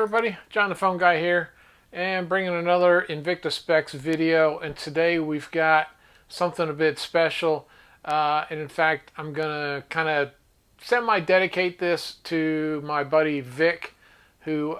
everybody, John the Phone Guy here, and bringing another Invicta Specs video. And today we've got something a bit special, and in fact I'm gonna kind of semi-dedicate this to my buddy Vic, who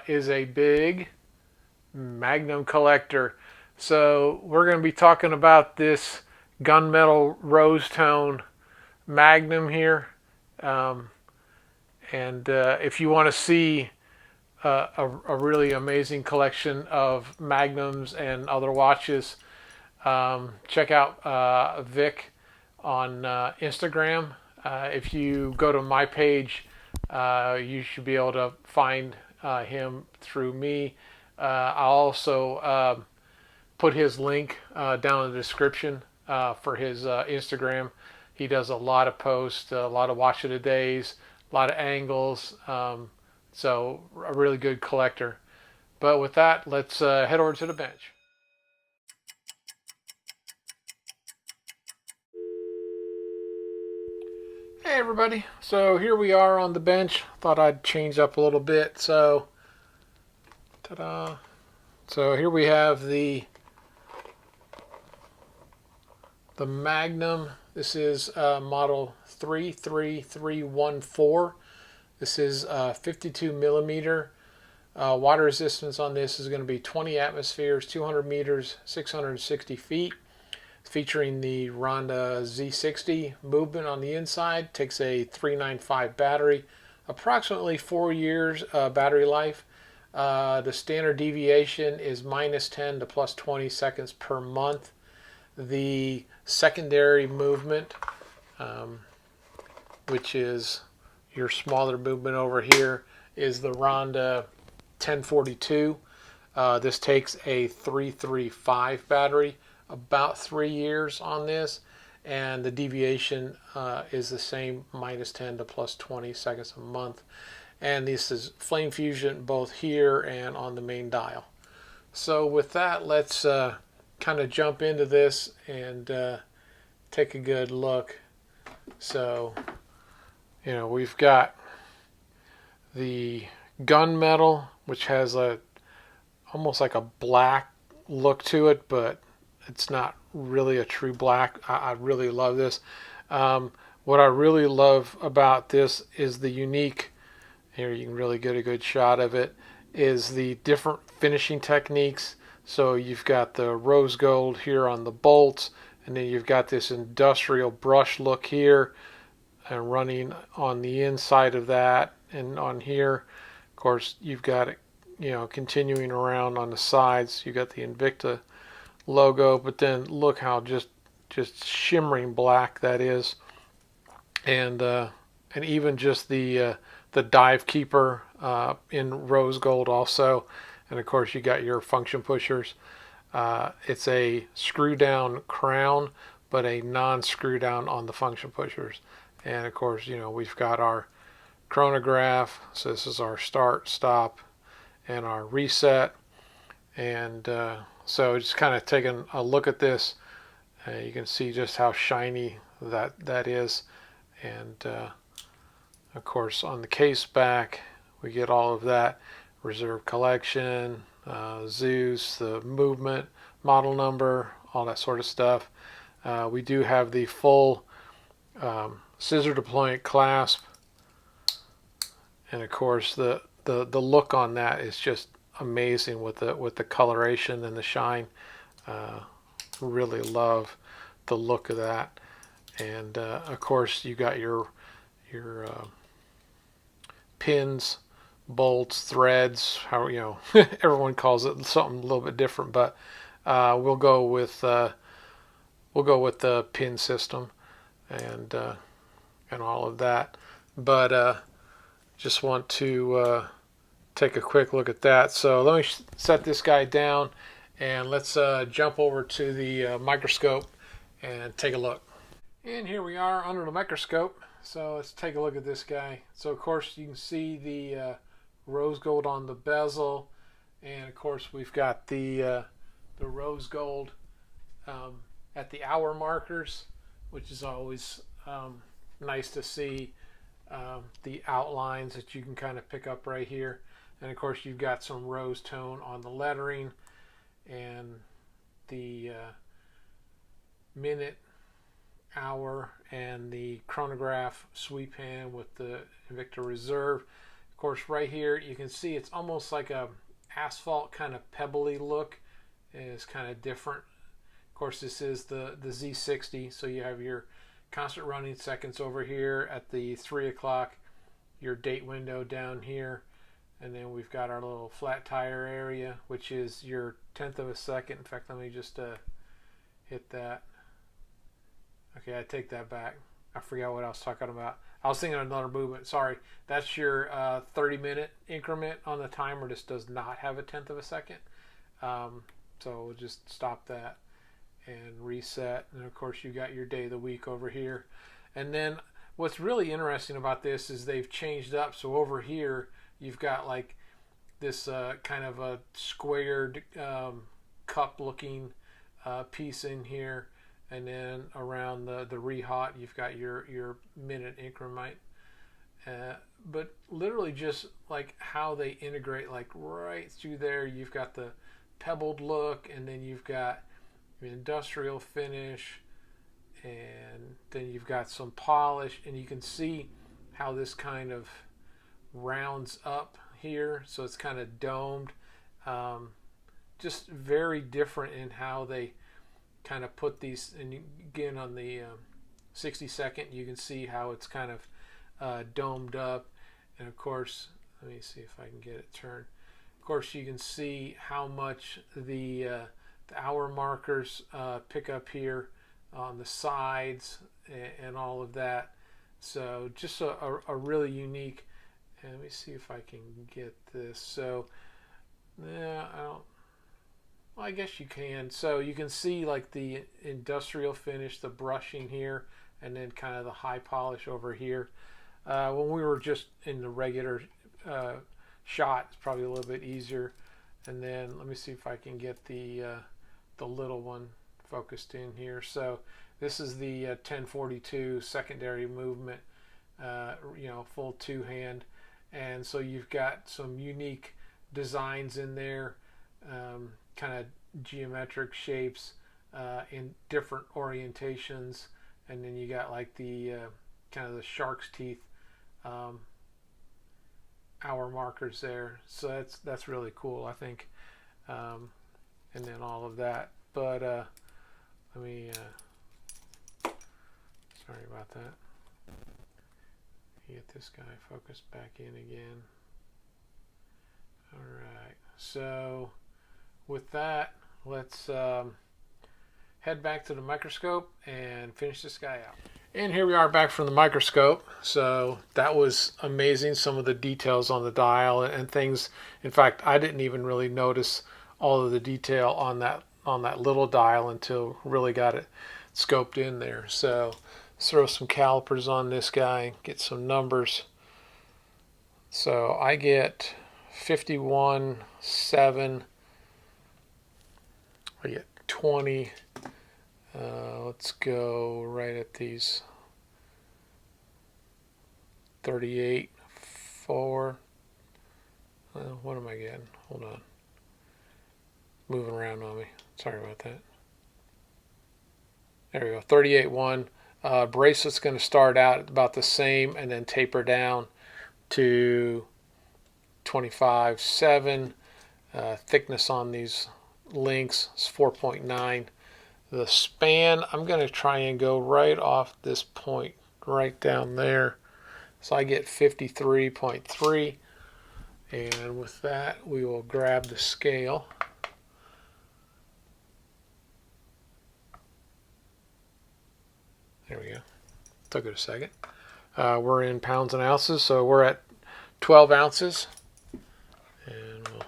is a big Magnum collector. So we're going to be talking about this Gunmetal Rosetone Magnum here, and if you want to see a really amazing collection of Magnums and other watches, check out Vic on Instagram. If you go to my page, you should be able to find him through me. I'll also put his link down in the description for his Instagram. He does a lot of posts, a lot of watch of the days, a lot of angles. So a really good collector. But with that, let's head over to the bench. Hey everybody, so here we are on the bench. Thought I'd change up a little bit. So, ta-da! So here we have the Magnum. This is model 33314. This is 52 millimeter. Water resistance on this is going to be 20 atmospheres, 200 meters, 660 feet. Featuring the Ronda Z60 movement on the inside. Takes a 395 battery, approximately 4 years battery life. The standard deviation is -10 to +20 seconds per month. The secondary movement, which is your smaller movement over here, is the Ronda 1042. This takes a 335 battery, about 3 years on this, and the deviation is the same, -10 to +20 seconds a month. And this is flame fusion both here and on the main dial. So with that, let's kind of jump into this and take a good look. So, you know, we've got the gunmetal, which has almost like a black look to it, but it's not really a true black. I really love this. What I really love about this is the unique, here you can really get a good shot of it, is the different finishing techniques. So you've got the rose gold here on the bolts, and then you've got this industrial brush look here and running on the inside of that and on here. Of course, you've got it, you know, continuing around on the sides. You got the Invicta logo, but then look how just shimmering black that is, and even just the dive keeper in rose gold also. And of course you got your function pushers. It's a screw down crown, but a non-screw down on the function pushers. And of course, you know, we've got our chronograph, so this is our start, stop, and our reset. And so just kind of taking a look at this, you can see just how shiny that is. And of course on the case back we get all of that, reserve collection, Zeus, the movement, model number, all that sort of stuff. We do have the full scissor deployment clasp, and of course the look on that is just amazing with the coloration and the shine. Really love the look of that. And of course you got your pins, bolts, threads, how, you know, everyone calls it something a little bit different, but we'll go with the pin system and all of that. But just want to take a quick look at that. So let me set this guy down and let's jump over to the microscope and take a look. And here we are under the microscope. So let's take a look at this guy. So of course you can see the rose gold on the bezel, and of course we've got the rose gold at the hour markers, which is always nice to see, the outlines that you can kind of pick up right here. And of course you've got some Rosetone on the lettering, and the minute, hour, and the chronograph sweep hand with the Invicta Reserve. Of course, right here you can see it's almost like a asphalt kind of pebbly look. It's kind of different. Of course, this is the Z60, so you have your constant running seconds over here at the 3 o'clock, your date window down here, and then we've got our little flat tire area, which is your 1/10 of a second. In fact, let me just hit that. Okay, I take that back. I forgot what I was talking about. I was thinking of another movement. Sorry. That's your 30-minute increment on the timer. This does not have a 1/10 of a second. So we'll just stop that and reset. And of course, you got your day of the week over here. And then what's really interesting about this is they've changed up. So over here, you've got like this kind of a squared cup-looking piece in here. And then around the rehot, you've got your minute increment. But literally just like how they integrate, like right through there, you've got the pebbled look, and then you've got industrial finish, and then you've got some polish, and you can see how this kind of rounds up here. So it's kind of domed. Just very different in how they kind of put these, and again on the 60-second you can see how it's kind of domed up. And of course, let me see if I can get it turned. Of course, you can see how much the hour markers pick up here on the sides and all of that. So just a really unique, and let me see if I can get this. So yeah, well, I guess you can. So you can see like the industrial finish, the brushing here, and then kind of the high polish over here. When we were just in the regular shot, it's probably a little bit easier. And then let me see if I can get the little one focused in here. So this is the 1042 secondary movement, full two-hand. And so you've got some unique designs in there. Kind of geometric shapes in different orientations, and then you got like the kind of the shark's teeth hour markers there. So that's really cool, I think. And then all of that. But let me sorry about that. Get this guy focused back in again. All right, so with that, let's head back to the microscope and finish this guy out. And here we are back from the microscope. So that was amazing, some of the details on the dial and things. In fact, I didn't even really notice all of the detail on that little dial until really got it scoped in there. So let's throw some calipers on this guy, get some numbers. So I get 51.7. I get 20. Let's go right at these 38.4. What am I getting? Hold on. Moving around on me. Sorry about that. There we go. 38.1. Bracelet's going to start out at about the same and then taper down to 25.7. Thickness on these links is 4.9. The span, I'm going to try and go right off this point right down there. So I get 53.3. And with that, we will grab the scale. There we go. Took it a second. We're in pounds and ounces, so we're at 12 ounces. And we'll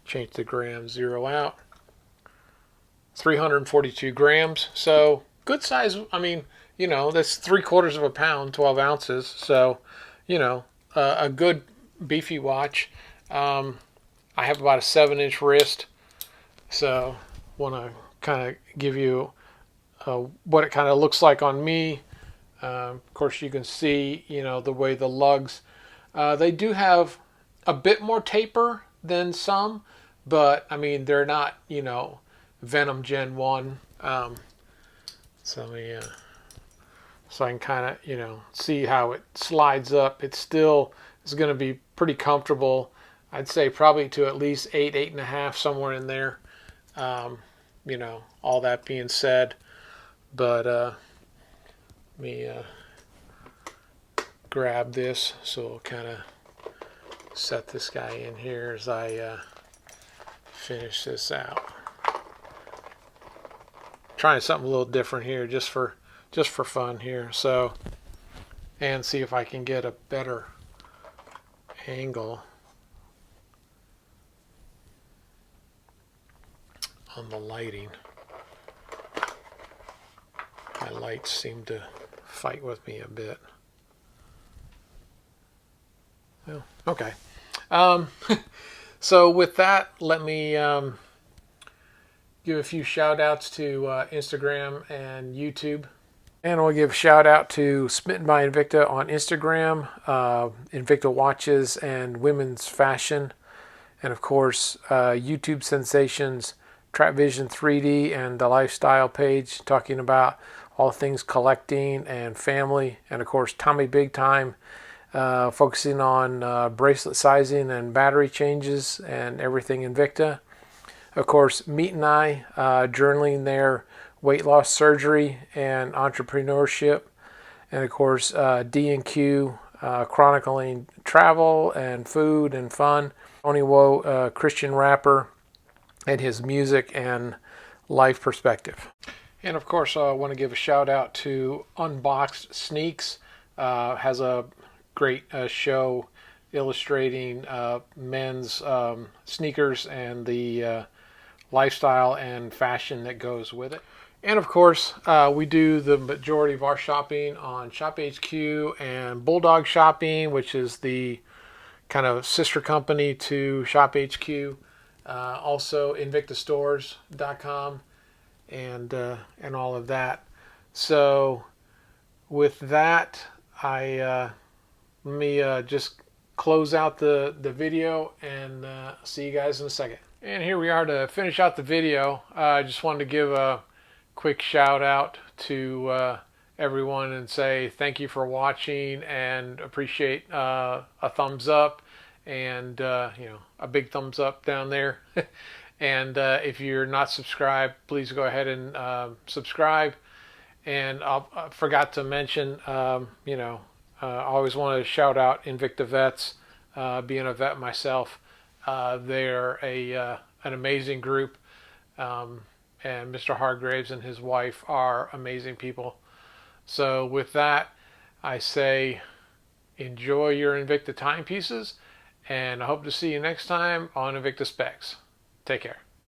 change the gram zero out. 342 grams. So good size. I mean, that's 3/4 of a pound, 12 ounces. So, a good beefy watch. I have about a 7-inch wrist. So want to kind of give you what it kind of looks like on me. Of course, you can see, the way the lugs, they do have a bit more taper than some, but I mean they're not, Venom Gen 1. So let me, so I can kind of, see how it slides up. It still is going to be pretty comfortable. I'd say probably to at least 8.5, somewhere in there. All that being said, but let me grab this, so we'll kind of set this guy in here as I finish this out. Trying something a little different here, just for fun here. So, and see if I can get a better angle on the lighting. My lights seem to fight with me a bit. Oh, okay. So with that, let me give a few shout outs to Instagram and YouTube. And I'll give a shout out to Smitten by Invicta on Instagram, Invicta Watches and Women's Fashion, and of course YouTube sensations Trap Vision 3D and the Lifestyle page, talking about all things collecting and family, and of course Tommy Big Time, focusing on bracelet sizing and battery changes and everything Invicta. Of course, Meat and I, journaling their weight loss surgery and entrepreneurship. And of course, D&Q, chronicling travel and food and fun. Tony Woe, Christian rapper, and his music and life perspective. And of course, I want to give a shout out to Unboxed Sneaks. Has a great show illustrating men's sneakers and the lifestyle and fashion that goes with it. And of course, we do the majority of our shopping on Shop HQ and Bulldog Shopping, which is the kind of sister company to Shop HQ. Also invictastores.com and all of that. So with that, let me just close out the video and see you guys in a second. And here we are to finish out the video. I just wanted to give a quick shout out to everyone and say thank you for watching, and appreciate a thumbs up and a big thumbs up down there. And if you're not subscribed, please go ahead and subscribe. And I forgot to mention, I always want to shout out InvictaVets, being a vet myself. They're an amazing group, and Mr. Hargraves and his wife are amazing people. So with that, I say enjoy your Invicta timepieces, and I hope to see you next time on Invicta Specs. Take care.